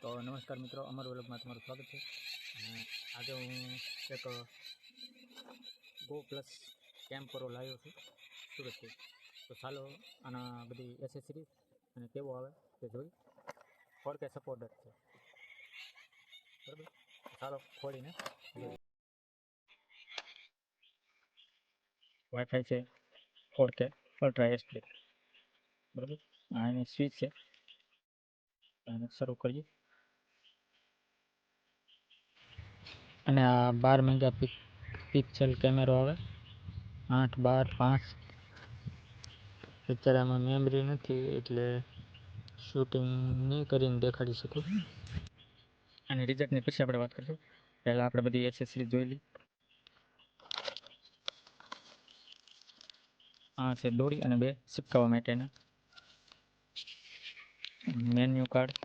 તો નમસ્કાર મિત્રો, અમર વ્લોગમાં તમારું સ્વાગત છે. અને આજે હું એક ગો પ્લસ કેમ્પરો લાવ્યો છું સુરતથી. તો ચાલો આના બધી એસેસરીઝ અને કેવો આવે તે જોઈ. 4K સપોર્ટર છે, બરાબર. ચાલો ખોલીને જોઈ. વાઈફાઈ છે 4K અલ્ટ્રા HD, બરાબર. આ એની સ્વિચ છે, અને શરૂ કરીએ. અને આ 12 મેગાપિક્સલ કેમેરો આવે, 8, 12, 5. અત્યારે આમાં મેમરી નથી એટલે શૂટિંગ નહીં કરીને દેખાડી શકું. અને રિઝલ્ટની પછી આપણે વાત કરીશું. પહેલાં આપણે બધી એસેસરીઝ જોઈ લઈએ. આ છે દોરી અને 2 ચિપકાવવા માટેના મેન્યુ કાર્ડ,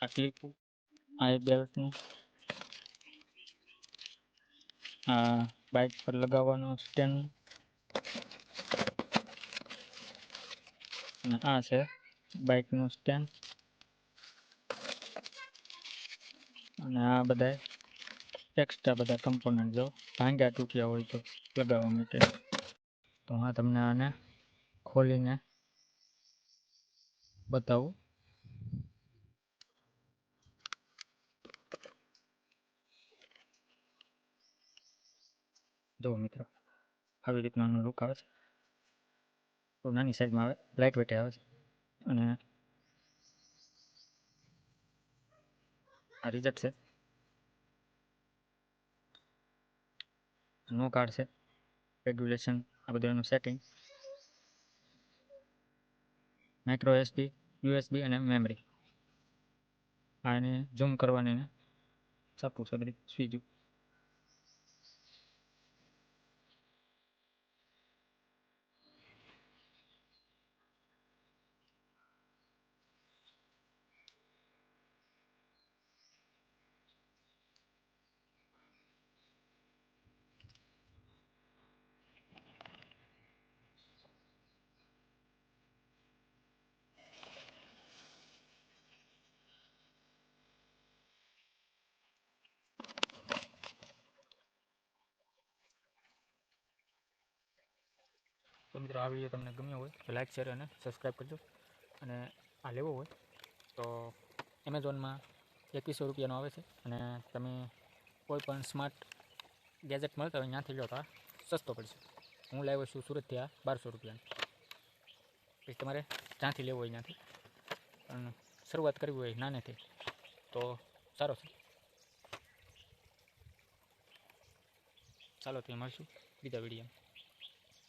આ ક્લિપ, આ બેલ્ટનું, આ બાઇક પર લગાવવાનું સ્ટેન્ડ, અને આ છે બાઇકનું સ્ટેન્ડ. અને આ બધા એક્સ્ટ્રા બધા કમ્પોનન્ટ જો ભાંગ્યા તૂટ્યા હોય તો લગાવવા માટે. તો હા, તમને આને ખોલીને બતાવું. જો મિત્રો, આવી રીતના લુક આવે છે. તો નાની સાઈઝમાં આવે, લાઇટ વેટ આવે છે. અને આ રિઝલ્ટ છે, નો કાર્ડ છે, રેગ્યુલેશન, આ બધું એનું સેટિંગ, માઇક્રો SD, USB અને મેમરી. આ એને ઝૂમ કરવાની ને ચાપવું છે બધી સ્વીચ. તો મિત્રો, આ વિડીયો તમને ગમ્યો હોય તો લાઈક, શેર અને સબસ્ક્રાઈબ કરજો. અને આ લેવો હોય તો એમેઝોનમાં 2100 રૂપિયાનો આવે છે. અને તમે કોઈ પણ સ્માર્ટ ગેજેટ મળતા હોય ત્યાંથી લો તો આ સસ્તો પડશે. હું લાવ્યો છું સુરતથી, આ 1200 રૂપિયાનો. પછી તમારે જ્યાંથી લેવો હોય ત્યાંથી, પણ શરૂઆત કરવી હોય નાનેથી તો સારો છે. ચાલો, ત્યાં મળશું બીજા વિડીયોમાં.